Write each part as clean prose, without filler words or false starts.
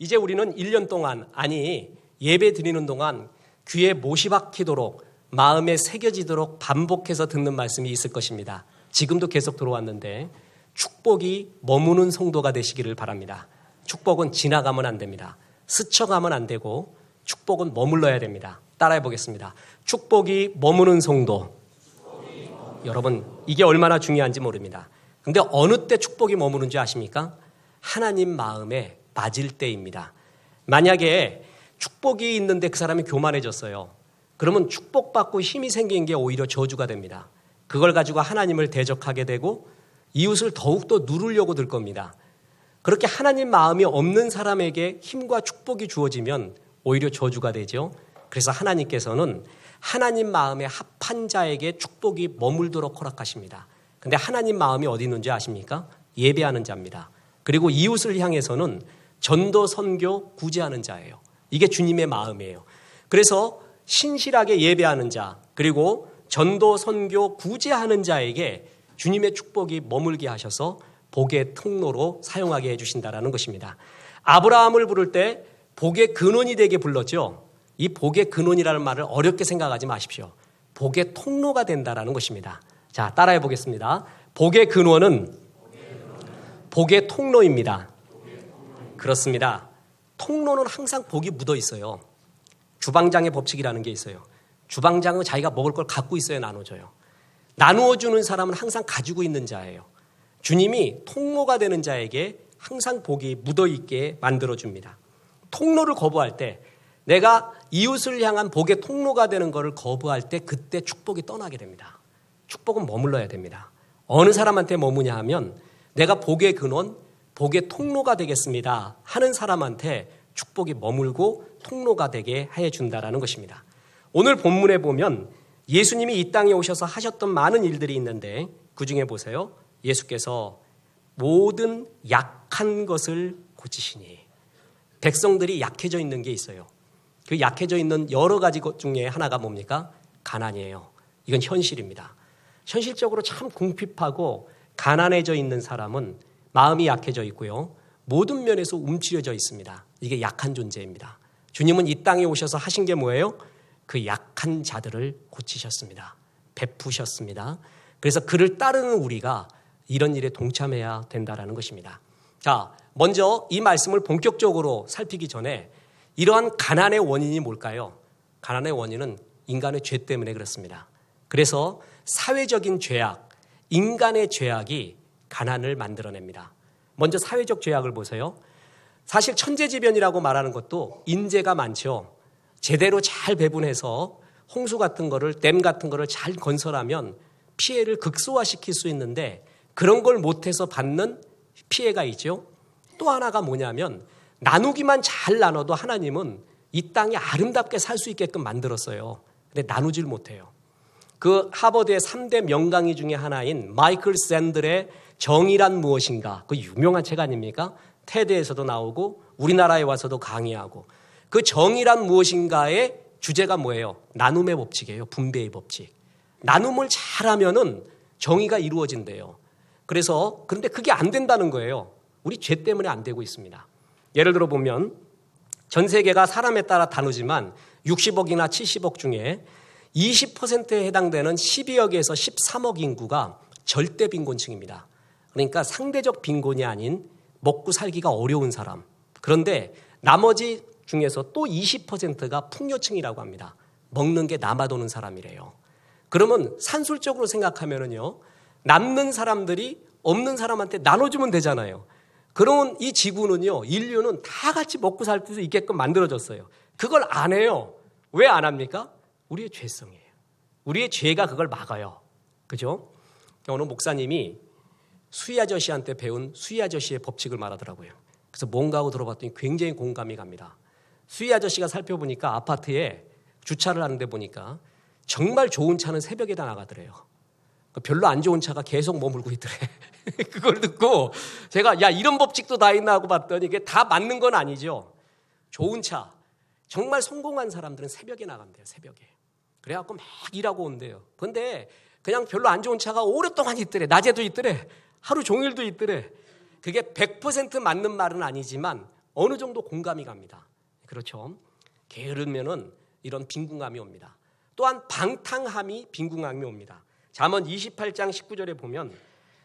이제 우리는 1년 동안, 아니 예배 드리는 동안 귀에 못이 박히도록 마음에 새겨지도록 반복해서 듣는 말씀이 있을 것입니다. 지금도 계속 들어왔는데 축복이 머무는 성도가 되시기를 바랍니다. 축복은 지나가면 안 됩니다. 스쳐가면 안 되고 축복은 머물러야 됩니다. 따라해 보겠습니다. 축복이 머무는 성도. 여러분, 이게 얼마나 중요한지 모릅니다. 근데 어느 때 축복이 머무는지 아십니까? 하나님 마음에 맞을 때입니다. 만약에 축복이 있는데 그 사람이 교만해졌어요. 그러면 축복받고 힘이 생긴 게 오히려 저주가 됩니다. 그걸 가지고 하나님을 대적하게 되고 이웃을 더욱더 누르려고 들 겁니다. 그렇게 하나님 마음이 없는 사람에게 힘과 축복이 주어지면 오히려 저주가 되죠. 그래서 하나님께서는 하나님 마음에 합한 자에게 축복이 머물도록 허락하십니다. 근데 하나님 마음이 어디 있는지 아십니까? 예배하는 자입니다. 그리고 이웃을 향해서는 전도, 선교, 구제하는 자예요. 이게 주님의 마음이에요. 그래서 신실하게 예배하는 자, 그리고 전도, 선교, 구제하는 자에게 주님의 축복이 머물게 하셔서 복의 통로로 사용하게 해주신다는 것입니다. 아브라함을 부를 때 복의 근원이 되게 불렀죠. 이 복의 근원이라는 말을 어렵게 생각하지 마십시오. 복의 통로가 된다는 것입니다. 자, 따라해 보겠습니다. 복의 근원은 복의 통로입니다. 그렇습니다. 통로는 항상 복이 묻어 있어요. 주방장의 법칙이라는 게 있어요. 주방장은 자기가 먹을 걸 갖고 있어야 나눠줘요. 나누어 주는 사람은 항상 가지고 있는 자예요. 주님이 통로가 되는 자에게 항상 복이 묻어 있게 만들어 줍니다. 통로를 거부할 때, 내가 이웃을 향한 복의 통로가 되는 것을 거부할 때 그때 축복이 떠나게 됩니다. 축복은 머물러야 됩니다. 어느 사람한테 머무냐 하면 내가 복의 근원, 복의 통로가 되겠습니다 하는 사람한테 축복이 머물고 통로가 되게 해준다는 것입니다. 오늘 본문에 보면 예수님이 이 땅에 오셔서 하셨던 많은 일들이 있는데 그중에 보세요. 예수께서 모든 약한 것을 고치시니, 백성들이 약해져 있는 게 있어요. 그 약해져 있는 여러 가지 것 중에 하나가 뭡니까? 가난이에요. 이건 현실입니다. 현실적으로 참 궁핍하고 가난해져 있는 사람은 마음이 약해져 있고요. 모든 면에서 움츠려져 있습니다. 이게 약한 존재입니다. 주님은 이 땅에 오셔서 하신 게 뭐예요? 그 약한 자들을 고치셨습니다. 베푸셨습니다. 그래서 그를 따르는 우리가 이런 일에 동참해야 된다는 것입니다. 자, 먼저 이 말씀을 본격적으로 살피기 전에 이러한 가난의 원인이 뭘까요? 가난의 원인은 인간의 죄 때문에 그렇습니다. 그래서 사회적인 죄악, 인간의 죄악이 가난을 만들어냅니다. 먼저 사회적 죄악을 보세요. 사실 천재지변이라고 말하는 것도 인재가 많죠. 제대로 잘 배분해서 홍수 같은 거를, 댐 같은 거를 잘 건설하면 피해를 극소화시킬 수 있는데 그런 걸 못해서 받는 피해가 있죠. 또 하나가 뭐냐면 나누기만 잘 나눠도 하나님은 이 땅에 아름답게 살 수 있게끔 만들었어요. 근데 나누질 못해요. 그 하버드의 3대 명강의 중에 하나인 마이클 샌들의 정의란 무엇인가, 그 유명한 책 아닙니까? 테드에서도 나오고 우리나라에 와서도 강의하고, 그 정의란 무엇인가의 주제가 뭐예요? 나눔의 법칙이에요. 분배의 법칙. 나눔을 잘하면은 정의가 이루어진대요. 그래서 그런데 그게 안 된다는 거예요. 우리 죄 때문에 안 되고 있습니다. 예를 들어 보면 전 세계가 사람에 따라 다르지만 60억이나 70억 중에 20%에 해당되는 12억에서 13억 인구가 절대 빈곤층입니다. 그러니까 상대적 빈곤이 아닌 먹고 살기가 어려운 사람. 그런데 나머지 중에서 또 20%가 풍요층이라고 합니다. 먹는 게 남아도는 사람이래요. 그러면 산술적으로 생각하면은요, 남는 사람들이 없는 사람한테 나눠주면 되잖아요. 그러면 이 지구는요, 인류는 다 같이 먹고 살 수 있게끔 만들어졌어요. 그걸 안 해요. 왜 안 합니까? 우리의 죄성이에요. 우리의 죄가 그걸 막아요. 그죠? 어느 목사님이 수희 아저씨한테 배운 수희 아저씨의 법칙을 말하더라고요. 그래서 뭔가 하고 들어봤더니 굉장히 공감이 갑니다. 수희 아저씨가 살펴보니까 아파트에 주차를 하는데 보니까 정말 좋은 차는 새벽에 다 나가더래요. 별로 안 좋은 차가 계속 머물고 있더래. 그걸 듣고 제가 야, 이런 법칙도 다 있나 하고 봤더니 이게 다 맞는 건 아니죠. 좋은 차, 정말 성공한 사람들은 새벽에 나간대요. 새벽에. 그래갖고 막 일하고 온대요. 그런데 그냥 별로 안 좋은 차가 오랫동안 있더래. 낮에도 있더래. 하루 종일도 있더래. 그게 100% 맞는 말은 아니지만 어느 정도 공감이 갑니다. 그렇죠? 게으르면은 이런 빈궁함이 옵니다. 또한 방탕함이 빈궁함이 옵니다. 잠언 28장 19절에 보면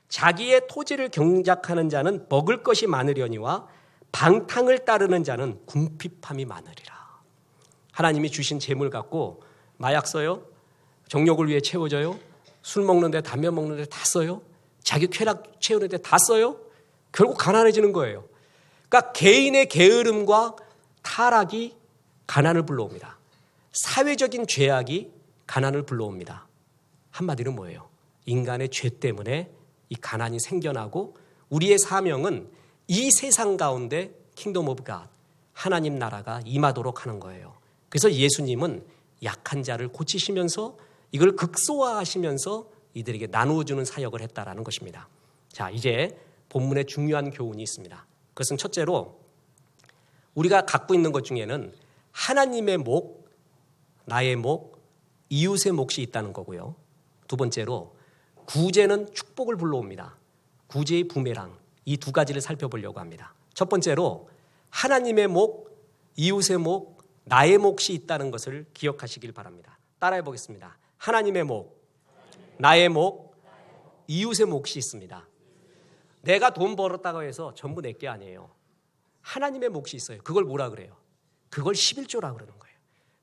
자기의 토지를 경작하는 자는 먹을 것이 많으려니와 방탕을 따르는 자는 궁핍함이 많으리라. 하나님이 주신 재물 갖고 마약 써요? 정욕을 위해 채워져요? 술 먹는데 담배 먹는데 다 써요? 자기 쾌락 채우는데 다 써요? 결국 가난해지는 거예요. 그러니까 개인의 게으름과 타락이 가난을 불러옵니다. 사회적인 죄악이 가난을 불러옵니다. 한마디로 뭐예요? 인간의 죄 때문에 이 가난이 생겨나고 우리의 사명은 이 세상 가운데 킹덤 오브 갓, 하나님 나라가 임하도록 하는 거예요. 그래서 예수님은 약한 자를 고치시면서 이걸 극소화하시면서 이들에게 나누어주는 사역을 했다라는 것입니다. 자, 이제 본문에 중요한 교훈이 있습니다. 그것은 첫째로 우리가 갖고 있는 것 중에는 하나님의 목, 나의 목, 이웃의 몫이 있다는 거고요. 두 번째로 구제는 축복을 불러옵니다. 구제의 부메랑, 이 두 가지를 살펴보려고 합니다. 첫 번째로 하나님의 목, 이웃의 목, 나의 몫이 있다는 것을 기억하시길 바랍니다. 따라해 보겠습니다. 하나님의 목, 나의 목, 이웃의 몫이 있습니다. 내가 돈 벌었다고 해서 전부 내게 아니에요. 하나님의 몫이 있어요. 그걸 뭐라 그래요? 그걸 11조라고 그러는 거예요.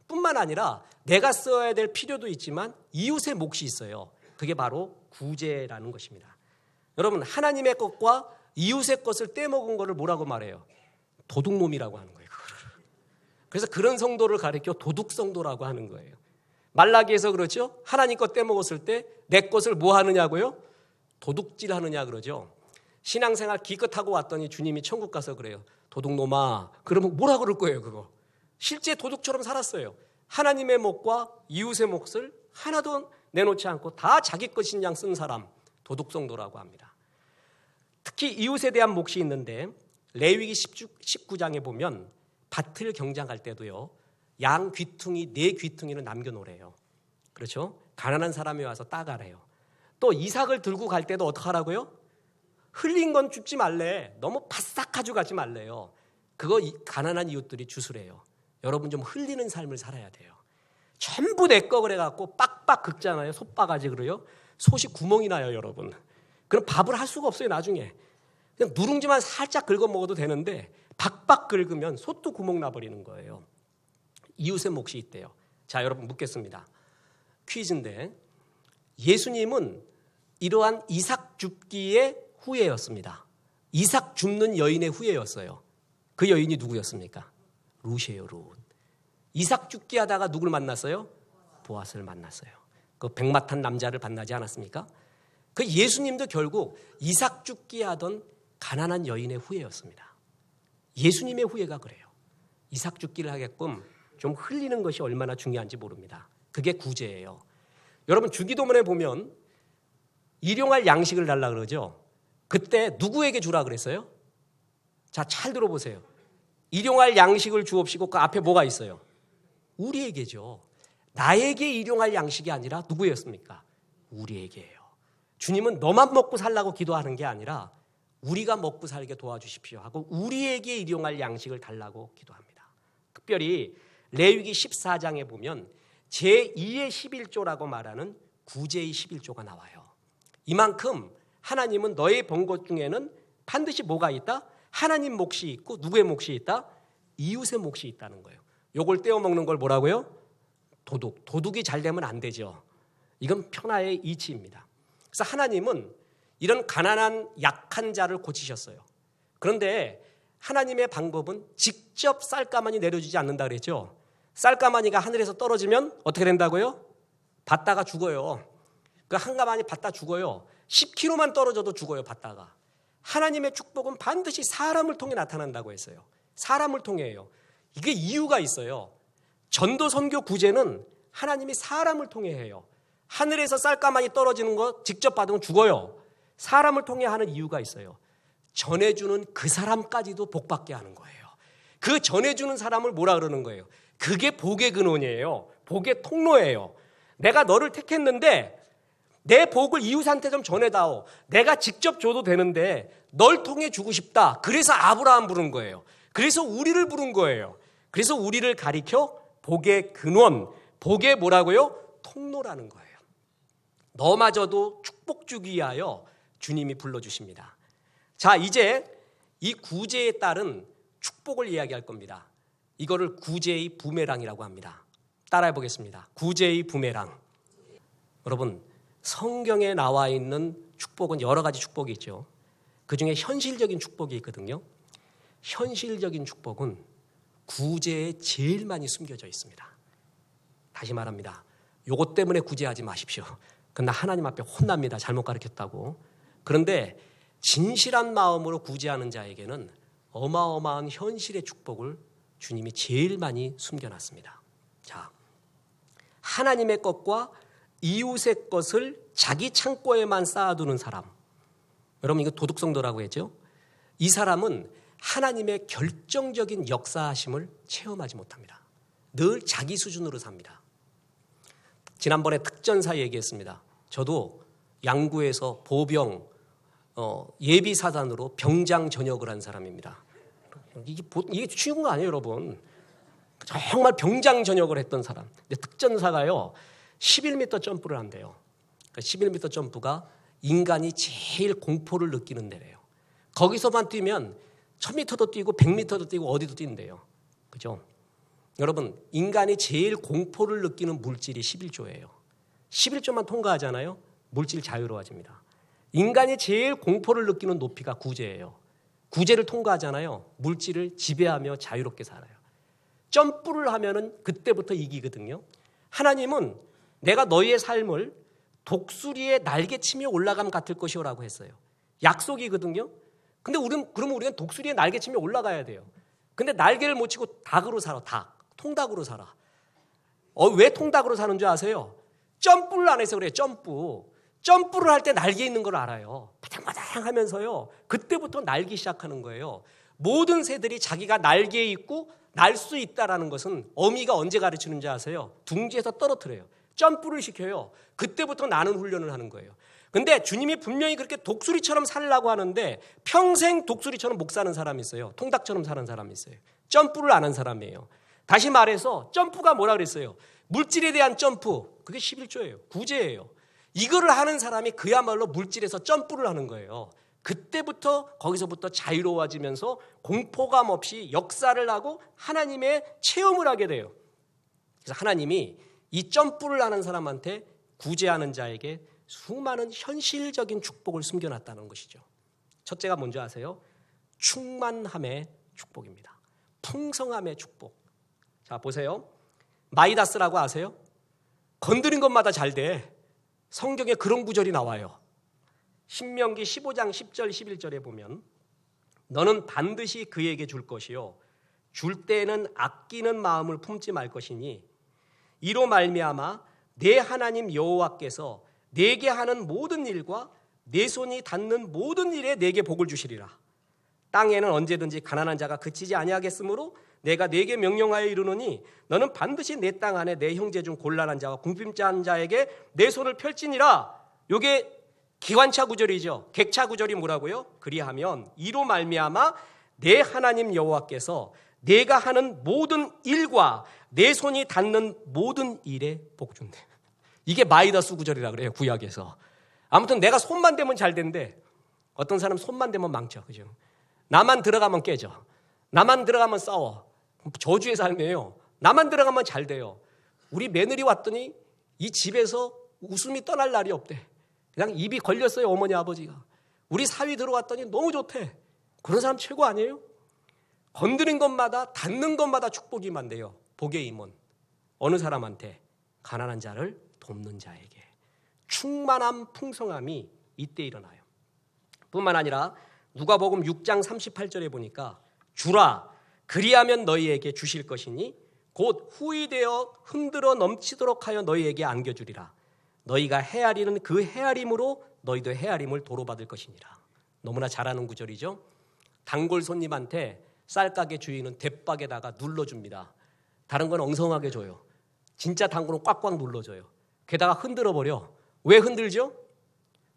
뿐만 아니라 내가 써야 될 필요도 있지만 이웃의 몫이 있어요. 그게 바로 구제라는 것입니다. 여러분, 하나님의 것과 이웃의 것을 떼먹은 거를 뭐라고 말해요? 도둑놈이라고 하는 거예요. 그래서 그런 성도를 가리켜 도둑성도라고 하는 거예요. 말라기에서 그렇죠? 하나님 것 떼먹었을 때 내 것을 뭐 하느냐고요? 도둑질 하느냐 그러죠. 신앙생활 기껏 하고 왔더니 주님이 천국 가서 그래요. 도둑놈아. 그러면 뭐라 그럴 거예요, 그거? 실제 도둑처럼 살았어요. 하나님의 몫과 이웃의 몫을 하나도 내놓지 않고 다 자기 것인 양 쓴 사람, 도둑성도라고 합니다. 특히 이웃에 대한 몫이 있는데 레위기 19장에 보면 밭을 경작할 때도요, 양 귀퉁이, 네 귀퉁이를 남겨놓으래요. 그렇죠? 가난한 사람이 와서 따가래요. 또 이삭을 들고 갈 때도 어떻게 하라고요? 흘린 건 줍지 말래. 너무 바싹 가져가지 말래요. 그거 가난한 이웃들이 주스래요. 여러분 좀 흘리는 삶을 살아야 돼요. 전부 내 거 그래갖고 빡빡 긁잖아요. 솥바가지 그래요. 솥이 구멍이 나요, 여러분. 그럼 밥을 할 수가 없어요, 나중에. 그냥 누룽지만 살짝 긁어 먹어도 되는데 박박 긁으면 솥도 구멍 나버리는 거예요. 이웃의 몫이 있대요. 자, 여러분 묻겠습니다. 퀴즈인데 예수님은 이러한 이삭 줍기의 후예였습니다. 이삭 줍는 여인의 후예였어요. 그 여인이 누구였습니까? 룻이에요, 룻. 이삭 줍기 하다가 누구를 만났어요? 보아스를 만났어요. 그 백마탄 남자를 만나지 않았습니까? 그 예수님도 결국 이삭 줍기 하던 가난한 여인의 후예였습니다. 예수님의 후예가 그래요. 이삭 줍기를 하게끔 좀 흘리는 것이 얼마나 중요한지 모릅니다. 그게 구제예요. 여러분 주기도문에 보면 일용할 양식을 달라 그러죠. 그때 누구에게 주라 그랬어요? 자, 잘 들어보세요. 일용할 양식을 주옵시고 그 앞에 뭐가 있어요? 우리에게죠. 나에게 일용할 양식이 아니라 누구였습니까? 우리에게예요. 주님은 너만 먹고 살라고 기도하는 게 아니라 우리가 먹고 살게 도와주십시오 하고 우리에게 일용할 양식을 달라고 기도합니다. 특별히 레위기 14장에 보면 제2의 11조라고 말하는 구제의 11조가 나와요. 이만큼 하나님은 너의 번 것 중에는 반드시 뭐가 있다? 하나님 몫이 있고 누구의 몫이 있다? 이웃의 몫이 있다는 거예요. 요걸 떼어먹는 걸 뭐라고요? 도둑. 도둑이 잘 되면 안 되죠. 이건 편하의 이치입니다. 그래서 하나님은 이런 가난한 약한 자를 고치셨어요. 그런데 하나님의 방법은 직접 쌀가마니 내려주지 않는다 그랬죠. 쌀가마니가 하늘에서 떨어지면 어떻게 된다고요? 받다가 죽어요. 그 한 가마니 받다 죽어요. 10km만 떨어져도 죽어요, 받다가. 하나님의 축복은 반드시 사람을 통해 나타난다고 했어요. 사람을 통해요. 이게 이유가 있어요. 전도 선교 구제는 하나님이 사람을 통해 해요. 하늘에서 쌀가마니 떨어지는 거 직접 받으면 죽어요. 사람을 통해 하는 이유가 있어요. 전해주는 그 사람까지도 복받게 하는 거예요. 그 전해주는 사람을 뭐라 그러는 거예요? 그게 복의 근원이에요. 복의 통로예요. 내가 너를 택했는데 내 복을 이웃한테 좀 전해다오. 내가 직접 줘도 되는데 널 통해 주고 싶다. 그래서 아브라함 부른 거예요. 그래서 우리를 부른 거예요. 그래서 우리를 가리켜 복의 근원, 복의 뭐라고요? 통로라는 거예요. 너마저도 축복 주기 위하여 주님이 불러주십니다. 자, 이제 이 구제에 따른 축복을 이야기할 겁니다. 이거를 구제의 부메랑이라고 합니다. 따라해 보겠습니다. 구제의 부메랑. 여러분, 성경에 나와 있는 축복은 여러 가지 축복이 있죠. 그중에 현실적인 축복이 있거든요. 현실적인 축복은 구제에 제일 많이 숨겨져 있습니다. 다시 말합니다. 요것 때문에 구제하지 마십시오. 그러나 하나님 앞에 혼납니다. 잘못 가르쳤다고. 그런데 진실한 마음으로 구제하는 자에게는 어마어마한 현실의 축복을 주님이 제일 많이 숨겨놨습니다. 자, 하나님의 것과 이웃의 것을 자기 창고에만 쌓아두는 사람. 여러분, 이거 도둑성도라고 했죠? 이 사람은 하나님의 결정적인 역사하심을 체험하지 못합니다. 늘 자기 수준으로 삽니다. 지난번에 특전사 얘기했습니다. 저도 양구에서 보병 예비사단으로 병장 전역을 한 사람입니다. 이게 쉬운 거 아니에요, 여러분. 정말 병장 전역을 했던 사람. 근데 특전사가요, 11m 점프를 한대요. 그러니까 11m 점프가 인간이 제일 공포를 느끼는 데래요. 거기서만 뛰면 1000m도 뛰고 100m도 뛰고 어디도 뛴대요. 그죠? 여러분, 인간이 제일 공포를 느끼는 물질이 11조예요. 11조만 통과하잖아요. 물질 자유로워집니다. 인간이 제일 공포를 느끼는 높이가 구제예요. 구제를 통과하잖아요. 물질을 지배하며 자유롭게 살아요. 점프를 하면은 그때부터 이기거든요. 하나님은 내가 너희의 삶을 독수리의 날개치며 올라감 같을 것이오라고 했어요. 약속이거든요. 근데 그러면 우리는 독수리의 날개치며 올라가야 돼요. 근데 날개를 못 치고 닭으로 살아. 닭. 통닭으로 살아. 왜 통닭으로 사는 줄 아세요? 점프를 안 해서 그래요. 점프를 할 때 날개 있는 걸 알아요. 바닥바닥 하면서요. 그때부터 날기 시작하는 거예요. 모든 새들이 자기가 날개에 있고 날 수 있다라는 것은 어미가 언제 가르치는지 아세요? 둥지에서 떨어뜨려요. 점프를 시켜요. 그때부터 나는 훈련을 하는 거예요. 근데 주님이 분명히 그렇게 독수리처럼 살라고 하는데 평생 독수리처럼 못 사는 사람이 있어요. 통닭처럼 사는 사람이 있어요. 점프를 안 한 사람이에요. 다시 말해서 점프가 뭐라 그랬어요? 물질에 대한 점프. 그게 11조예요. 구제예요. 이거를 하는 사람이 그야말로 물질에서 점프를 하는 거예요. 그때부터 거기서부터 자유로워지면서 공포감 없이 역사를 하고 하나님의 체험을 하게 돼요. 그래서 하나님이 이 점프를 하는 사람한테 구제하는 자에게 수많은 현실적인 축복을 숨겨놨다는 것이죠. 첫째가 뭔지 아세요? 충만함의 축복입니다. 풍성함의 축복. 자, 보세요. 마이다스라고 아세요? 건드린 것마다 잘 돼. 성경에 그런 구절이 나와요. 신명기 15장 10절 11절에 보면 너는 반드시 그에게 줄 것이요 줄 때에는 아끼는 마음을 품지 말 것이니 이로 말미암아 내 하나님 여호와께서 내게 하는 모든 일과 내 손이 닿는 모든 일에 내게 복을 주시리라. 땅에는 언제든지 가난한 자가 그치지 아니하겠으므로 내가 내게 명령하여 이르노니 너는 반드시 내 땅 안에 내 형제 중 곤란한 자와 궁핍한 자에게 내 손을 펼치니라. 이게 기관차 구절이죠. 객차 구절이 뭐라고요? 그리하면 이로 말미암아 내 하나님 여호와께서 내가 하는 모든 일과 내 손이 닿는 모든 일에 복 준대. 이게 마이다스 구절이라 그래요. 구약에서. 아무튼 내가 손만 대면 잘 된대. 어떤 사람 손만 대면 망쳐. 그죠? 나만 들어가면 깨져. 나만 들어가면 싸워. 저주의 삶이에요. 나만 들어가면 잘 돼요. 우리 며느리 왔더니 이 집에서 웃음이 떠날 날이 없대. 그냥 입이 걸렸어요. 어머니 아버지가. 우리 사위 들어왔더니 너무 좋대. 그런 사람 최고 아니에요? 건드린 것마다 닿는 것마다 축복이 많대요. 복의 임원. 어느 사람한테? 가난한 자를 돕는 자에게. 충만함 풍성함이 이때 일어나요. 뿐만 아니라 누가복음 6장 38절에 보니까 주라 그리하면 너희에게 주실 것이니 곧 후이되어 흔들어 넘치도록 하여 너희에게 안겨주리라. 너희가 헤아리는 그 헤아림으로 너희도 헤아림을 도로받을 것이니라. 너무나 잘 아는 구절이죠. 단골 손님한테 쌀가게 주인은 대박에다가 눌러줍니다. 다른 건 엉성하게 줘요. 진짜 단골은 꽉꽉 눌러줘요. 게다가 흔들어버려. 왜 흔들죠?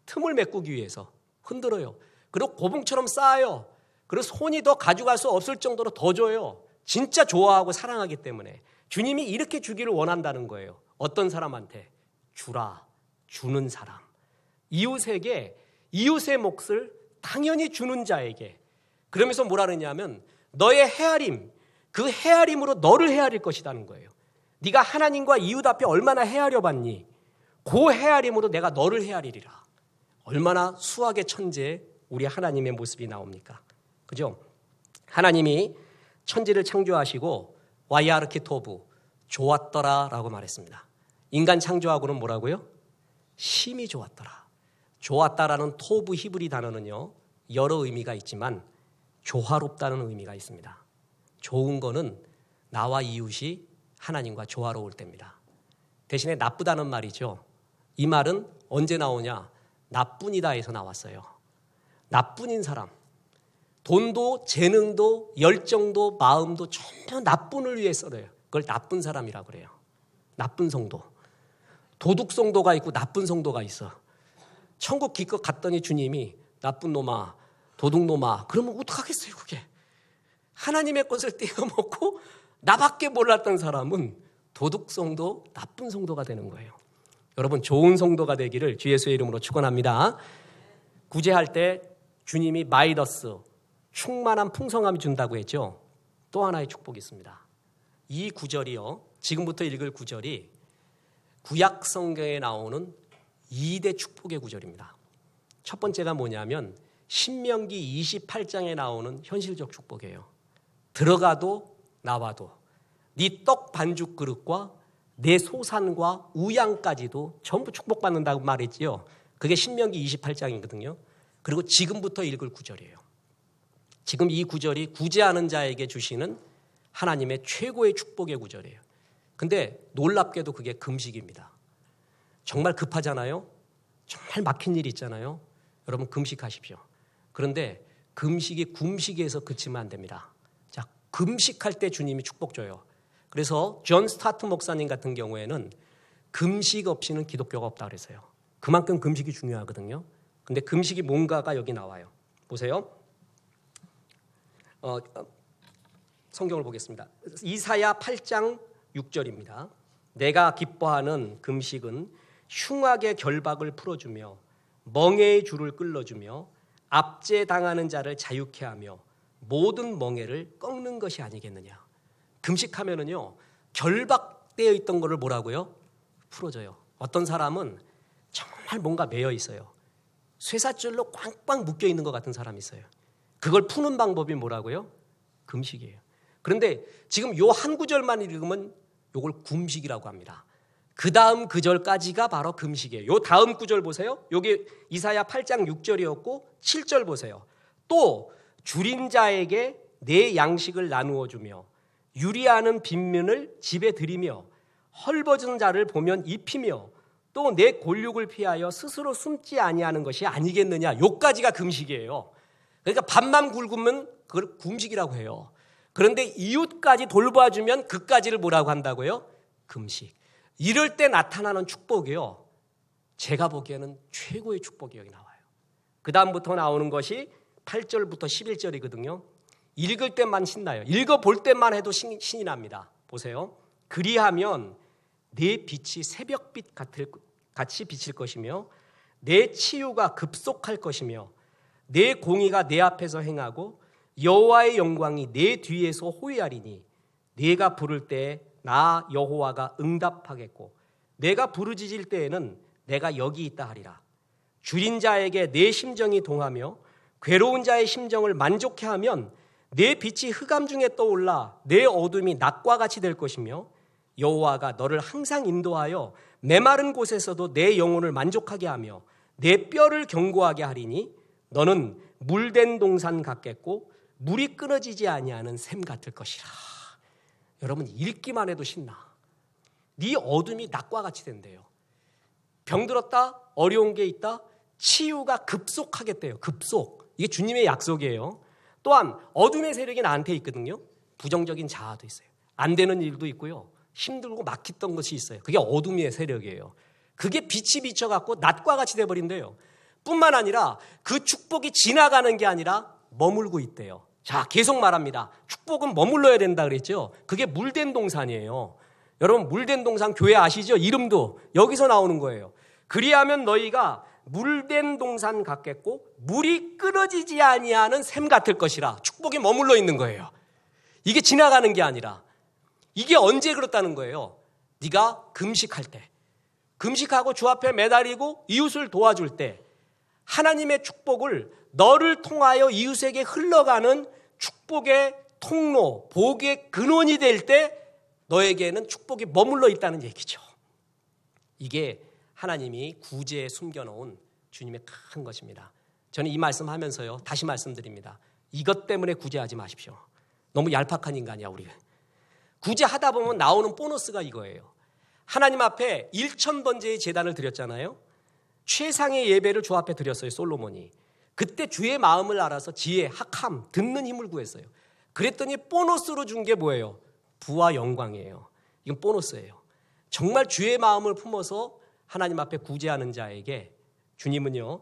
틈을 메꾸기 위해서 흔들어요. 그리고 고봉처럼 쌓아요. 그리고 손이 더 가져갈 수 없을 정도로 더 줘요. 진짜 좋아하고 사랑하기 때문에. 주님이 이렇게 주기를 원한다는 거예요. 어떤 사람한테? 주라, 주는 사람. 이웃에게, 이웃의 몫을 당연히 주는 자에게. 그러면서 뭐라 그러냐면 너의 헤아림, 그 헤아림으로 너를 헤아릴 것이라는 거예요. 네가 하나님과 이웃 앞에 얼마나 헤아려 봤니? 그 헤아림으로 내가 너를 헤아리리라. 얼마나 수학의 천재 우리 하나님의 모습이 나옵니까? 그죠? 하나님이 천지를 창조하시고 와이아르키토브, 좋았더라 라고 말했습니다. 인간 창조하고는 뭐라고요? 심히 좋았더라. 좋았다라는 토브 히브리 단어는요, 여러 의미가 있지만 조화롭다는 의미가 있습니다. 좋은 거는 나와 이웃이 하나님과 조화로울 때입니다. 대신에 나쁘다는 말이죠. 이 말은 언제 나오냐? 나뿐이다에서 나왔어요. 나뿐인 사람. 돈도 재능도 열정도 마음도 전부 나뿐을 위해 써요. 그걸 나쁜 사람이라고 그래요. 나쁜 성도. 도둑 성도가 있고 나쁜 성도가 있어. 천국 기껏 갔더니 주님이 나쁜 놈아, 도둑 놈아. 그러면 어떡하겠어요 그게. 하나님의 것을 떼어먹고 나밖에 몰랐던 사람은 도둑 성도, 나쁜 성도가 되는 거예요. 여러분 좋은 성도가 되기를 주 예수의 이름으로 축원합니다. 구제할 때 주님이 마이더스, 충만한 풍성함이 준다고 했죠. 또 하나의 축복이 있습니다. 이 구절이요, 지금부터 읽을 구절이 구약 성경에 나오는 2대 축복의 구절입니다. 첫 번째가 뭐냐면 신명기 28장에 나오는 현실적 축복이에요. 들어가도 나와도 네 떡 반죽 그릇과 내 소산과 우양까지도 전부 축복받는다고 말했지요. 그게 신명기 28장이거든요. 그리고 지금부터 읽을 구절이에요. 지금 이 구절이 구제하는 자에게 주시는 하나님의 최고의 축복의 구절이에요. 근데 놀랍게도 그게 금식입니다. 정말 급하잖아요. 정말 막힌 일이 있잖아요. 여러분 금식하십시오. 그런데 금식이 굶식에서 그치면 안 됩니다. 자, 금식할 때 주님이 축복 줘요. 그래서 존 스타트 목사님 같은 경우에는 금식 없이는 기독교가 없다 그랬어요. 그만큼 금식이 중요하거든요. 근데 금식이 뭔가가 여기 나와요. 보세요. 성경을 보겠습니다. 이사야 8장 6절입니다. 내가 기뻐하는 금식은 흉악의 결박을 풀어주며 멍에의 줄을 끌어주며 압제당하는 자를 자유케 하며 모든 멍에를 꺾는 것이 아니겠느냐. 금식하면은요, 결박되어 있던 거를 뭐라고요? 풀어줘요. 어떤 사람은 정말 뭔가 매여 있어요. 쇠사줄로 꽝꽝 묶여 있는 것 같은 사람이 있어요. 그걸 푸는 방법이 뭐라고요? 금식이에요. 그런데 지금 요 한 구절만 읽으면 요걸 금식이라고 합니다. 그 다음 구절까지가 바로 금식이에요. 요 다음 구절 보세요. 여기 이사야 8장 6절이었고 7절 보세요. 또 줄인 자에게 내 양식을 나누어 주며 유리하는 빈면을 집에 들이며 헐벗은 자를 보면 입히며 또 내 골육을 피하여 스스로 숨지 아니하는 것이 아니겠느냐. 요까지가 금식이에요. 그러니까 밥만 굵으면 그걸 금식이라고 해요. 그런데 이웃까지 돌봐주면 그까지를 뭐라고 한다고요? 금식. 이럴 때 나타나는 축복이요, 제가 보기에는 최고의 축복이 여기 나와요. 그 다음부터 나오는 것이 8절부터 11절이거든요. 읽을 때만 신나요. 읽어볼 때만 해도 신이 납니다. 보세요. 그리하면 내 빛이 새벽빛 같이 비칠 것이며 내 치유가 급속할 것이며 내 공의가 내 앞에서 행하고 여호와의 영광이 내 뒤에서 호위하리니 내가 부를 때 나 여호와가 응답하겠고 내가 부르짖을 때에는 내가 여기 있다 하리라. 줄인 자에게 내 심정이 동하며 괴로운 자의 심정을 만족해 하면 내 빛이 흑암 중에 떠올라 내 어둠이 낮과 같이 될 것이며 여호와가 너를 항상 인도하여 메마른 곳에서도 내 영혼을 만족하게 하며 내 뼈를 견고하게 하리니 너는 물된 동산 같겠고 물이 끊어지지 아니하는 샘 같을 것이라. 여러분 읽기만 해도 신나. 네 어둠이 낮과 같이 된대요. 병들었다, 어려운 게 있다, 치유가 급속하겠대요. 급속. 이게 주님의 약속이에요. 또한 어둠의 세력이 나한테 있거든요. 부정적인 자아도 있어요. 안 되는 일도 있고요. 힘들고 막혔던 것이 있어요. 그게 어둠의 세력이에요. 그게 빛이 비쳐갖고 낮과 같이 돼버린대요. 뿐만 아니라 그 축복이 지나가는 게 아니라 머물고 있대요. 자, 계속 말합니다. 축복은 머물러야 된다 그랬죠. 그게 물된 동산이에요. 여러분, 물된 동산 교회 아시죠? 이름도 여기서 나오는 거예요. 그리하면 너희가 물된 동산 같겠고 물이 끊어지지 아니하는 샘 같을 것이라. 축복이 머물러 있는 거예요. 이게 지나가는 게 아니라. 이게 언제 그렇다는 거예요? 네가 금식할 때, 금식하고 주 앞에 매달리고 이웃을 도와줄 때 하나님의 축복을 너를 통하여 이웃에게 흘러가는 축복의 통로, 복의 근원이 될 때 너에게는 축복이 머물러 있다는 얘기죠. 이게 하나님이 구제에 숨겨놓은 주님의 큰 것입니다. 저는 이 말씀하면서요, 다시 말씀드립니다. 이것 때문에 구제하지 마십시오. 너무 얄팍한 인간이야 우리. 구제하다 보면 나오는 보너스가 이거예요. 하나님 앞에 1000번째의 제단을 드렸잖아요. 최상의 예배를 주 앞에 드렸어요, 솔로몬이. 그때 주의 마음을 알아서 지혜, 학함, 듣는 힘을 구했어요. 그랬더니 보너스로 준 게 뭐예요? 부와 영광이에요. 이건 보너스예요. 정말 주의 마음을 품어서 하나님 앞에 구제하는 자에게 주님은요,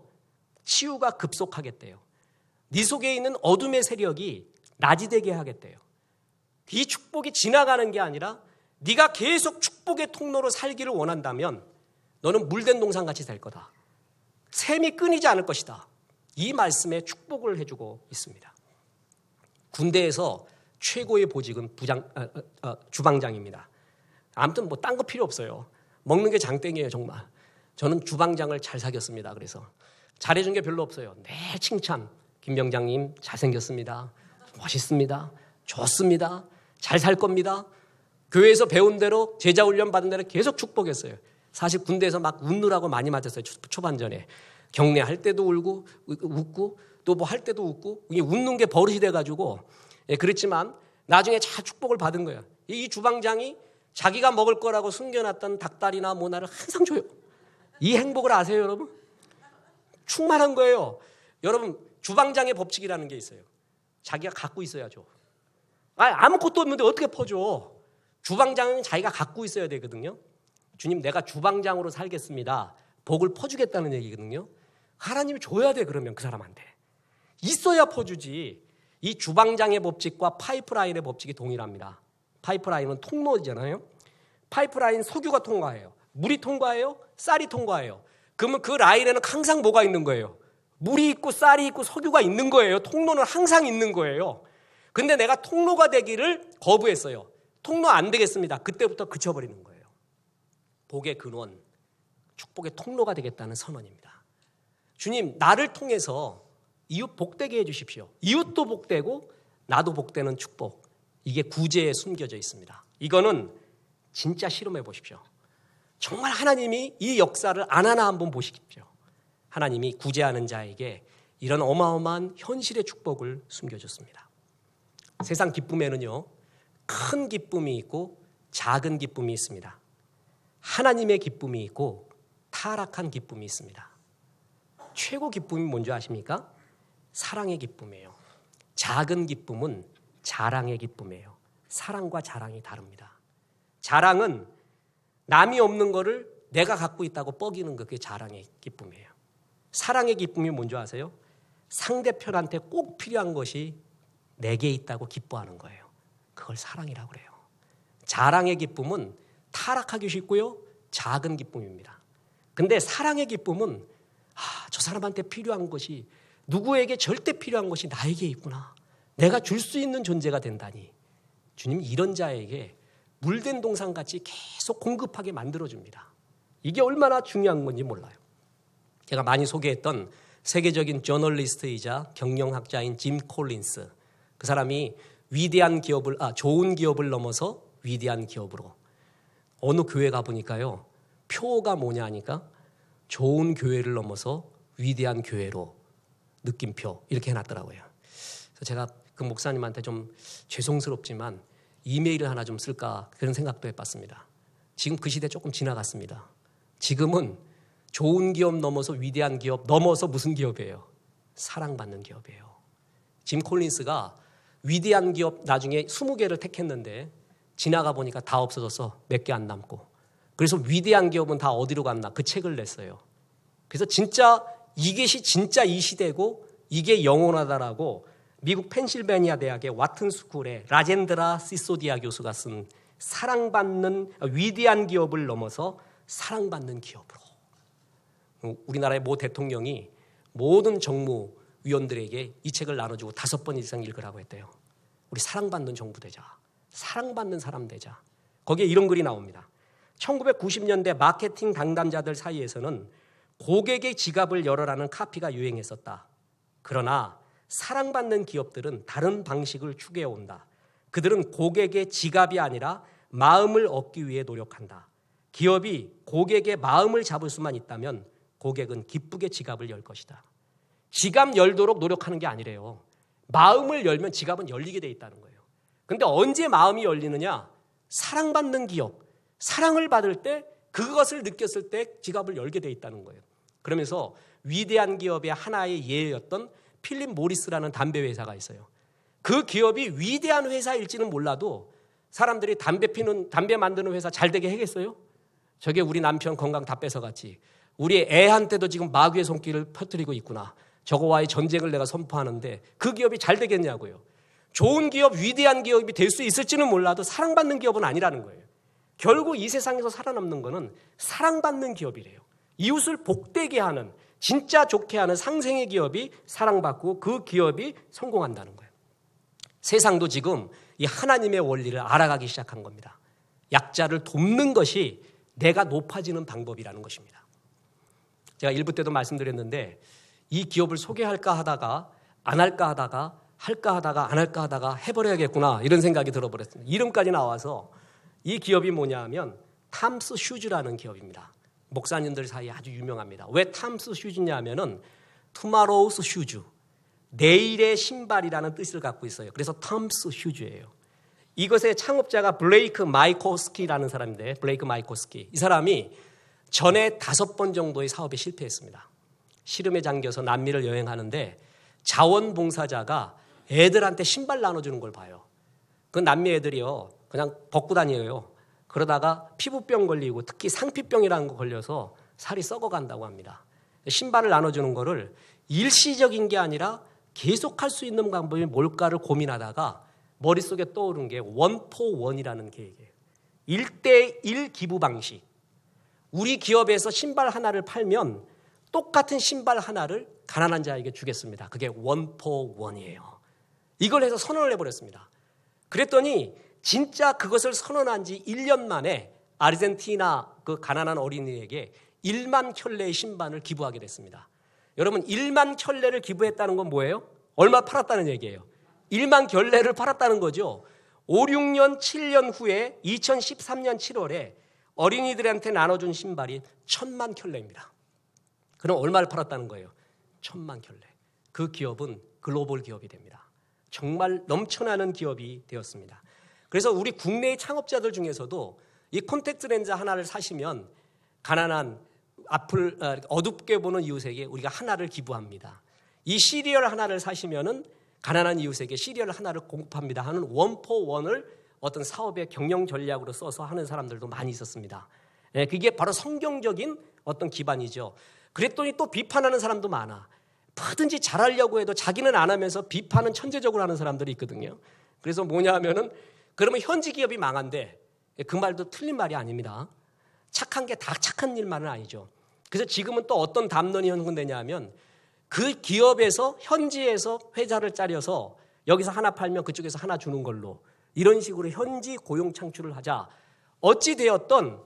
치유가 급속하겠대요. 네 속에 있는 어둠의 세력이 낮이 되게 하겠대요. 이 축복이 지나가는 게 아니라 네가 계속 축복의 통로로 살기를 원한다면 너는 물된 동산같이 될 거다. 샘이 끊이지 않을 것이다. 이 말씀에 축복을 해주고 있습니다. 군대에서 최고의 보직은 주방장입니다. 아무튼 뭐 딴 거 필요 없어요. 먹는 게 장땡이에요 정말. 저는 주방장을 잘 사귀었습니다. 그래서 잘해준 게 별로 없어요. 네, 칭찬. 김 병장님 잘생겼습니다. 멋있습니다. 좋습니다. 잘 살 겁니다. 교회에서 배운 대로 제자 훈련 받은 대로 계속 축복했어요. 사실 군대에서 막 웃느라고 많이 맞았어요. 초반전에. 경례할 때도 울고 웃고 또 뭐 할 때도 웃고 이게 웃는 게 버릇이 돼가지고 그랬지만 나중에 잘 축복을 받은 거예요. 이 주방장이 자기가 먹을 거라고 숨겨놨던 닭다리나 모나를 항상 줘요. 이 행복을 아세요 여러분? 충만한 거예요. 여러분 주방장의 법칙이라는 게 있어요. 자기가 갖고 있어야 줘. 아무것도 없는데 어떻게 퍼줘? 주방장은 자기가 갖고 있어야 되거든요. 주님 내가 주방장으로 살겠습니다. 복을 퍼주겠다는 얘기거든요. 하나님이 줘야 돼. 그러면 그 사람한테 있어야 퍼주지. 이 주방장의 법칙과 파이프라인의 법칙이 동일합니다. 파이프라인은 통로잖아요. 파이프라인 석유가 통과해요. 물이 통과해요. 쌀이 통과해요. 그러면 그 라인에는 항상 뭐가 있는 거예요? 물이 있고 쌀이 있고 석유가 있는 거예요. 통로는 항상 있는 거예요. 근데 내가 통로가 되기를 거부했어요. 통로 안 되겠습니다. 그때부터 그쳐버리는 거예요. 복의 근원, 축복의 통로가 되겠다는 선언입니다. 주님, 나를 통해서 이웃 복되게 해주십시오. 이웃도 복되고 나도 복되는 축복. 이게 구제에 숨겨져 있습니다. 이거는 진짜 실험해 보십시오. 정말 하나님이 이 역사를 안 하나 한번 보십시오. 하나님이 구제하는 자에게 이런 어마어마한 현실의 축복을 숨겨줬습니다. 세상 기쁨에는요, 큰 기쁨이 있고 작은 기쁨이 있습니다. 하나님의 기쁨이 있고 타락한 기쁨이 있습니다. 최고 기쁨이 뭔지 아십니까? 사랑의 기쁨이에요. 작은 기쁨은 자랑의 기쁨이에요. 사랑과 자랑이 다릅니다. 자랑은 남이 없는 거를 내가 갖고 있다고 뻐기는 거, 그게 자랑의 기쁨이에요. 사랑의 기쁨이 뭔지 아세요? 상대편한테 꼭 필요한 것이 내게 있다고 기뻐하는 거예요. 그걸 사랑이라고 그래요. 자랑의 기쁨은 타락하기 쉽고요, 작은 기쁨입니다. 근데 사랑의 기쁨은 저 사람한테 필요한 것이, 누구에게 절대 필요한 것이 나에게 있구나. 내가 줄 수 있는 존재가 된다니. 주님이 이런 자에게 물된 동산같이 계속 공급하게 만들어줍니다. 이게 얼마나 중요한 건지 몰라요. 제가 많이 소개했던 세계적인 저널리스트이자 경영학자인 짐 콜린스. 그 사람이 위대한 기업을, 좋은 기업을 넘어서 위대한 기업으로. 어느 교회 가보니까요, 표가 뭐냐 하니까 좋은 교회를 넘어서 위대한 교회로 느낌표 이렇게 해놨더라고요. 그래서 제가 그 목사님한테 좀 죄송스럽지만 이메일을 하나 좀 쓸까 그런 생각도 해봤습니다. 지금 그 시대 조금 지나갔습니다. 지금은 좋은 기업 넘어서 위대한 기업 넘어서 무슨 기업이에요? 사랑받는 기업이에요. 짐 콜린스가 위대한 기업 나중에 20개를 택했는데 지나가 보니까 다 없어져서 몇 개 안 남고, 그래서 위대한 기업은 다 어디로 갔나 그 책을 냈어요. 그래서 진짜 이것이 진짜 이 시대고 이게 영원하다라고 미국 펜실베니아 대학의 와튼 스쿨의 라젠드라 시소디아 교수가 쓴 사랑받는 위대한 기업을 넘어서 사랑받는 기업으로. 우리나라의 모 대통령이 모든 정무위원들에게 이 책을 나눠주고 5번 이상 읽으라고 했대요. 우리 사랑받는 정부 되자. 사랑받는 사람 되자. 거기에 이런 글이 나옵니다. 1990년대 마케팅 당담자들 사이에서는 고객의 지갑을 열어라는 카피가 유행했었다. 그러나 사랑받는 기업들은 다른 방식을 추구해온다. 그들은 고객의 지갑이 아니라 마음을 얻기 위해 노력한다. 기업이 고객의 마음을 잡을 수만 있다면 고객은 기쁘게 지갑을 열 것이다. 지갑 열도록 노력하는 게 아니래요. 마음을 열면 지갑은 열리게 돼 있다는 거예요. 그런데 언제 마음이 열리느냐? 사랑받는 기업, 사랑을 받을 때 그것을 느꼈을 때 지갑을 열게 돼 있다는 거예요. 그러면서 위대한 기업의 하나의 예였던 필립 모리스라는 담배 회사가 있어요. 그 기업이 위대한 회사일지는 몰라도 사람들이 담배 만드는 회사 잘 되게 하겠어요? 저게 우리 남편 건강 다 뺏어갔지. 우리 애한테도 지금 마귀의 손길을 퍼뜨리고 있구나. 저거와의 전쟁을 내가 선포하는데 그 기업이 잘 되겠냐고요. 좋은 기업, 위대한 기업이 될 수 있을지는 몰라도 사랑받는 기업은 아니라는 거예요. 결국 이 세상에서 살아남는 거는 사랑받는 기업이래요. 이웃을 복되게 하는, 진짜 좋게 하는 상생의 기업이 사랑받고 그 기업이 성공한다는 거예요. 세상도 지금 이 하나님의 원리를 알아가기 시작한 겁니다. 약자를 돕는 것이 내가 높아지는 방법이라는 것입니다. 제가 1부 때도 말씀드렸는데 이 기업을 소개할까 하다가 안 할까 하다가 할까 하다가 안 할까 하다가 해버려야겠구나 이런 생각이 들어버렸습니다. 이름까지 나와서 이 기업이 뭐냐 하면 탐스 슈즈라는 기업입니다. 목사님들 사이에 아주 유명합니다. 왜 탐스 슈즈냐 하면은 투마로우스 슈즈, 내일의 신발이라는 뜻을 갖고 있어요. 그래서 탐스 슈즈예요. 이것의 창업자가 블레이크 마이코스키라는 사람인데, 블레이크 마이코스키. 이 사람이 전에 5번 정도의 사업에 실패했습니다. 시름에 잠겨서 남미를 여행하는데 자원봉사자가 애들한테 신발 나눠주는 걸 봐요. 그 남미 애들이요, 그냥 벗고 다녀요. 그러다가 피부병 걸리고 특히 상피병이라는 거 걸려서 살이 썩어간다고 합니다. 신발을 나눠주는 거를 일시적인 게 아니라 계속할 수 있는 방법이 뭘까를 고민하다가 머릿속에 떠오른 게 원포원이라는 계획이에요. 1대1 기부 방식. 우리 기업에서 신발 하나를 팔면 똑같은 신발 하나를 가난한 자에게 주겠습니다. 그게 원포원이에요. 이걸 해서 선언을 해버렸습니다. 그랬더니 진짜 그것을 선언한 지 1년 만에 아르헨티나 그 가난한 어린이에게 1만 켤레의 신발을 기부하게 됐습니다. 여러분 1만 켤레를 기부했다는 건 뭐예요? 얼마 팔았다는 얘기예요? 1만 켤레를 팔았다는 거죠. 5, 6년, 7년 후에 2013년 7월에 어린이들한테 나눠준 신발이 1000만 켤레입니다. 그럼 얼마를 팔았다는 거예요? 1000만 켤레. 그 기업은 글로벌 기업이 됩니다. 정말 넘쳐나는 기업이 되었습니다. 그래서 우리 국내의 창업자들 중에서도 이 콘택트 렌즈 하나를 사시면 가난한 앞을 어둡게 보는 이웃에게 우리가 하나를 기부합니다. 이 시리얼 하나를 사시면은 가난한 이웃에게 시리얼 하나를 공급합니다 하는 원포원을 어떤 사업의 경영 전략으로 써서 하는 사람들도 많이 있었습니다. 그게 바로 성경적인 어떤 기반이죠. 그랬더니 또 비판하는 사람도 많아. 뭐든지 잘하려고 해도 자기는 안 하면서 비판은 천재적으로 하는 사람들이 있거든요. 그래서 뭐냐 하면은 그러면 현지 기업이 망한데 그 말도 틀린 말이 아닙니다. 착한 게 다 착한 일만은 아니죠. 그래서 지금은 또 어떤 담론이 형성되냐 하면 그 기업에서 현지에서 회사를 짜려서 여기서 하나 팔면 그쪽에서 하나 주는 걸로 이런 식으로 현지 고용 창출을 하자. 어찌 되었던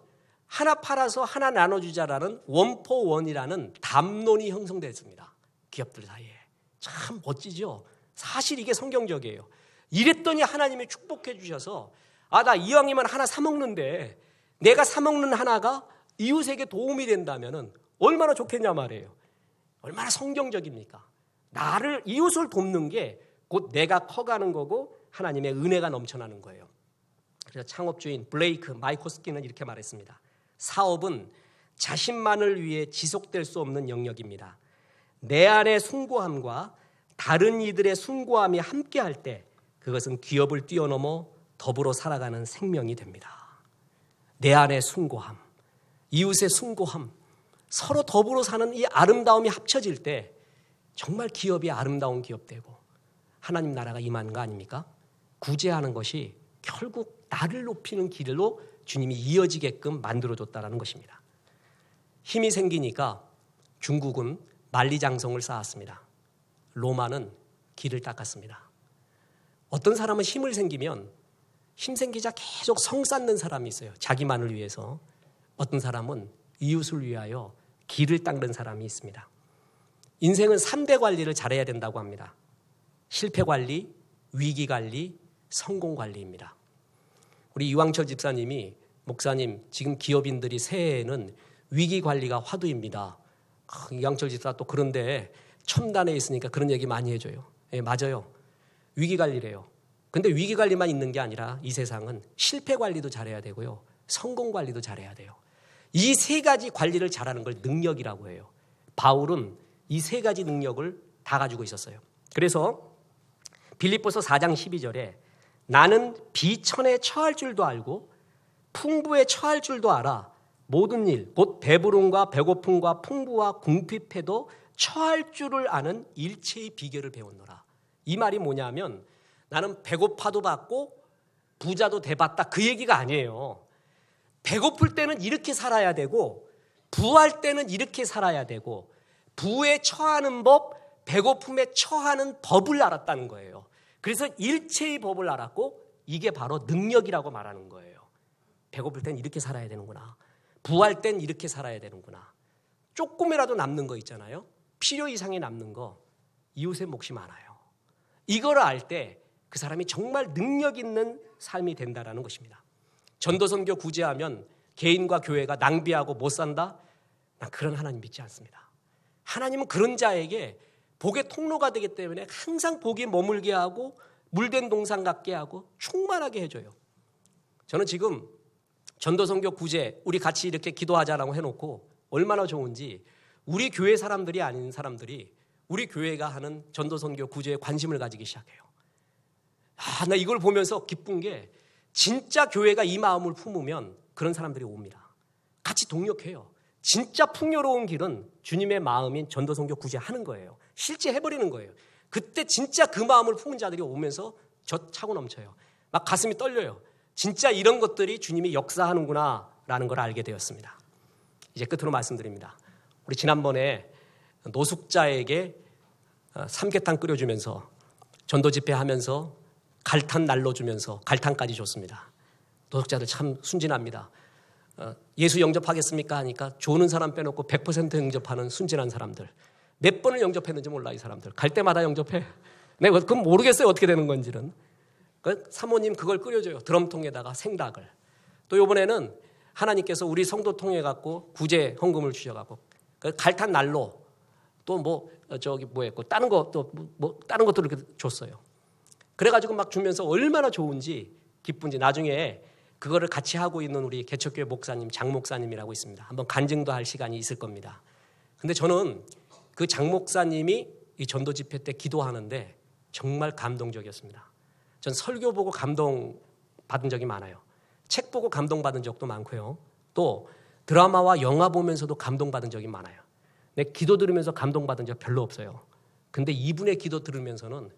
하나 팔아서 하나 나눠주자라는 원포원이라는 담론이 형성됐습니다. 기업들 사이에. 참 멋지죠. 사실 이게 성경적이에요. 이랬더니 하나님이 축복해 주셔서 나 이왕이면 하나 사 먹는데 내가 사 먹는 하나가 이웃에게 도움이 된다면 얼마나 좋겠냐 말이에요. 얼마나 성경적입니까? 나를 이웃을 돕는 게 곧 내가 커가는 거고 하나님의 은혜가 넘쳐나는 거예요. 그래서 창업주인 블레이크 마이코스키는 이렇게 말했습니다. 사업은 자신만을 위해 지속될 수 없는 영역입니다. 내 안의 숭고함과 다른 이들의 숭고함이 함께할 때 그것은 기업을 뛰어넘어 더불어 살아가는 생명이 됩니다. 내 안의 숭고함, 이웃의 숭고함, 서로 더불어 사는 이 아름다움이 합쳐질 때 정말 기업이 아름다운 기업 되고 하나님 나라가 임하는 거 아닙니까? 구제하는 것이 결국 나를 높이는 길로 주님이 이어지게끔 만들어줬다는 것입니다. 힘이 생기니까 중국은 만리장성을 쌓았습니다. 로마는 길을 닦았습니다. 어떤 사람은 힘을 생기면 힘 생기자 계속 성 쌓는 사람이 있어요. 자기만을 위해서. 어떤 사람은 이웃을 위하여 길을 닦는 사람이 있습니다. 인생은 3대 관리를 잘해야 된다고 합니다. 실패 관리, 위기 관리, 성공 관리입니다. 우리 이왕철 집사님이 목사님 지금 기업인들이 새해에는 위기 관리가 화두입니다. 이왕철 집사 또 그런데 첨단에 있으니까 그런 얘기 많이 해줘요. 예, 맞아요. 위기 관리래요. 근데 위기 관리만 있는 게 아니라 이 세상은 실패 관리도 잘해야 되고요. 성공 관리도 잘해야 돼요. 이 세 가지 관리를 잘하는 걸 능력이라고 해요. 바울은 이 세 가지 능력을 다 가지고 있었어요. 그래서 빌립보서 4장 12절에 나는 비천에 처할 줄도 알고 풍부에 처할 줄도 알아. 모든 일, 곧 배부름과 배고픔과 풍부와 궁핍해도 처할 줄을 아는 일체의 비결을 배웠노라. 이 말이 뭐냐면 나는 배고파도 받고 부자도 돼봤다 그 얘기가 아니에요. 배고플 때는 이렇게 살아야 되고 부할 때는 이렇게 살아야 되고 부에 처하는 법, 배고픔에 처하는 법을 알았다는 거예요. 그래서 일체의 법을 알았고 이게 바로 능력이라고 말하는 거예요. 배고플 땐 이렇게 살아야 되는구나. 부할 땐 이렇게 살아야 되는구나. 조금이라도 남는 거 있잖아요. 필요 이상이 남는 거. 이웃의 몫이 많아요. 이걸 알 때 그 사람이 정말 능력 있는 삶이 된다는 것입니다. 전도선교 구제하면 개인과 교회가 낭비하고 못 산다? 난 그런 하나님 믿지 않습니다. 하나님은 그런 자에게 복의 통로가 되기 때문에 항상 복이 머물게 하고 물된 동산 같게 하고 충만하게 해줘요. 저는 지금 전도선교 구제 우리 같이 이렇게 기도하자라고 해놓고 얼마나 좋은지 우리 교회 사람들이 아닌 사람들이 우리 교회가 하는 전도선교 구제에 관심을 가지기 시작해요. 나 이걸 보면서 기쁜 게 진짜 교회가 이 마음을 품으면 그런 사람들이 옵니다. 같이 동력해요. 진짜 풍요로운 길은 주님의 마음인 전도선교 구제하는 거예요. 실제 해버리는 거예요. 그때 진짜 그 마음을 품은 자들이 오면서 저 차고 넘쳐요. 막 가슴이 떨려요. 진짜 이런 것들이 주님이 역사하는구나 라는 걸 알게 되었습니다. 이제 끝으로 말씀드립니다. 우리 지난번에 노숙자에게 삼계탕 끓여주면서 전도 집회하면서 갈탄 날려주면서 갈탄까지 줬습니다. 노숙자들 참 순진합니다. 예수 영접하겠습니까 하니까 조는 사람 빼놓고 100% 영접하는 순진한 사람들. 몇 번을 영접했는지 몰라 이 사람들. 갈 때마다 영접해. 내가 그건 모르겠어요 어떻게 되는 건지는. 사모님 그걸 끓여줘요. 드럼통에다가 생닭을. 또 이번에는 하나님께서 우리 성도 통해 갖고 구제 헌금을 주셔갖고 갈탄 난로 또 뭐했고 다른 거 또 뭐 다른 것들을 이렇게 줬어요. 그래가지고 막 주면서 얼마나 좋은지 기쁜지 나중에 그거를 같이 하고 있는 우리 개척교회 목사님 장 목사님이라고 있습니다. 한번 간증도 할 시간이 있을 겁니다. 근데 저는 그 장 목사님이 이 전도 집회 때 기도하는데 정말 감동적이었습니다. 전 설교 보고 감동 받은 적이 많아요. 책 보고 감동 받은 적도 많고요. 또 드라마와 영화 보면서도 감동 받은 적이 많아요. 근데 기도 들으면서 감동 받은 적 별로 없어요. 근데 이분의 기도 들으면서는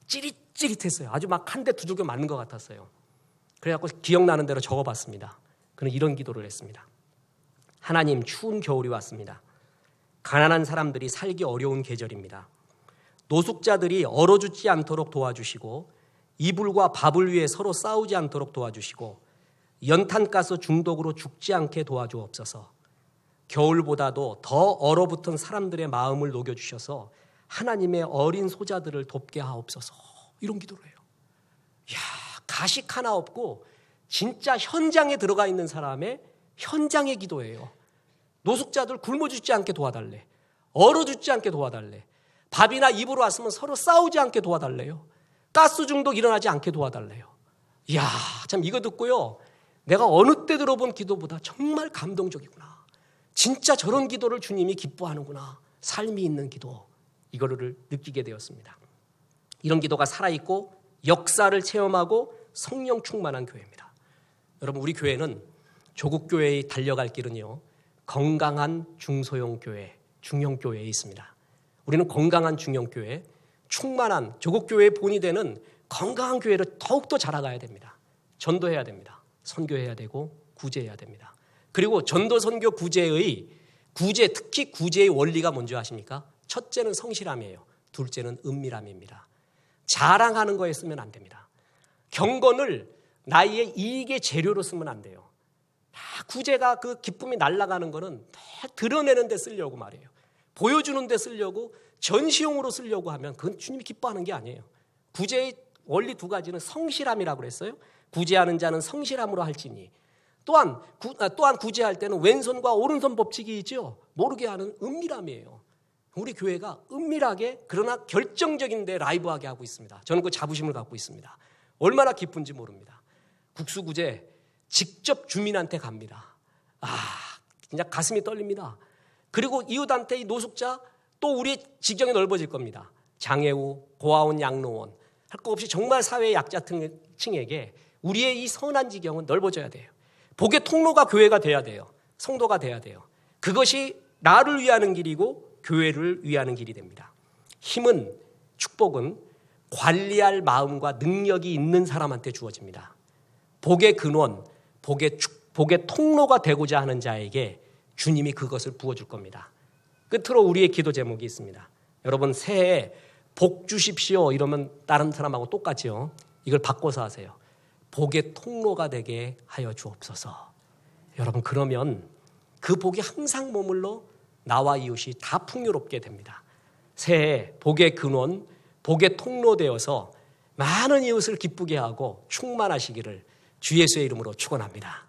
찌릿찌릿했어요. 아주 막 한 대 두들겨 맞는 것 같았어요. 그래갖고 기억나는 대로 적어봤습니다. 그는 이런 기도를 했습니다. 하나님, 추운 겨울이 왔습니다. 가난한 사람들이 살기 어려운 계절입니다. 노숙자들이 얼어 죽지 않도록 도와주시고 이불과 밥을 위해 서로 싸우지 않도록 도와주시고 연탄가스 중독으로 죽지 않게 도와주옵소서. 겨울보다도 더 얼어붙은 사람들의 마음을 녹여주셔서 하나님의 어린 소자들을 돕게 하옵소서. 이런 기도를 해요. 이야, 가식 하나 없고 진짜 현장에 들어가 있는 사람의 현장의 기도예요. 노숙자들 굶어 죽지 않게 도와달래. 얼어 죽지 않게 도와달래. 밥이나 입으로 왔으면 서로 싸우지 않게 도와달래요. 가스 중독 일어나지 않게 도와달래요. 이야, 참 이거 듣고요. 내가 어느 때 들어본 기도보다 정말 감동적이구나. 진짜 저런 기도를 주님이 기뻐하는구나. 삶이 있는 기도. 이거를 느끼게 되었습니다. 이런 기도가 살아있고 역사를 체험하고 성령 충만한 교회입니다. 여러분 우리 교회는 조국 교회에 달려갈 길은요. 건강한 중소형 교회, 중형 교회에 있습니다. 우리는 건강한 중형 교회, 충만한 조국교회의 본이 되는 건강한 교회를 더욱더 자라가야 됩니다. 전도해야 됩니다. 선교해야 되고 구제해야 됩니다. 그리고 전도, 선교, 구제, 특히 구제의 원리가 뭔지 아십니까? 첫째는 성실함이에요. 둘째는 은밀함입니다. 자랑하는 거에 쓰면 안 됩니다. 경건을 나의 이익의 재료로 쓰면 안 돼요. 구제가 그 기쁨이 날아가는 거는 다 드러내는 데 쓰려고 말이에요. 보여주는 데 쓰려고, 전시용으로 쓰려고 하면 그건 주님이 기뻐하는 게 아니에요. 구제의 원리 두 가지는 성실함이라고 그랬어요. 구제하는 자는 성실함으로 할지니. 또한 구제할 때는 왼손과 오른손 법칙이 있죠. 모르게 하는 은밀함이에요. 우리 교회가 은밀하게 그러나 결정적인데 라이브하게 하고 있습니다. 저는 그 자부심을 갖고 있습니다. 얼마나 기쁜지 모릅니다. 국수구제 직접 주민한테 갑니다. 진짜 가슴이 떨립니다. 그리고 이웃한테, 이 노숙자, 또 우리 지경이 넓어질 겁니다. 장애우, 고아원, 양로원 할 거 없이 정말 사회의 약자층에게 우리의 이 선한 지경은 넓어져야 돼요. 복의 통로가 교회가 돼야 돼요. 성도가 돼야 돼요. 그것이 나를 위하는 길이고 교회를 위하는 길이 됩니다. 힘은, 축복은 관리할 마음과 능력이 있는 사람한테 주어집니다. 복의 근원, 복의 통로가 되고자 하는 자에게 주님이 그것을 부어줄 겁니다. 끝으로 우리의 기도 제목이 있습니다. 여러분, 새해에 복 주십시오 이러면 다른 사람하고 똑같죠. 이걸 바꿔서 하세요. 복의 통로가 되게 하여 주옵소서. 여러분, 그러면 그 복이 항상 머물러 나와 이웃이 다 풍요롭게 됩니다. 새해 복의 근원, 복의 통로 되어서 많은 이웃을 기쁘게 하고 충만하시기를 주 예수의 이름으로 축원합니다.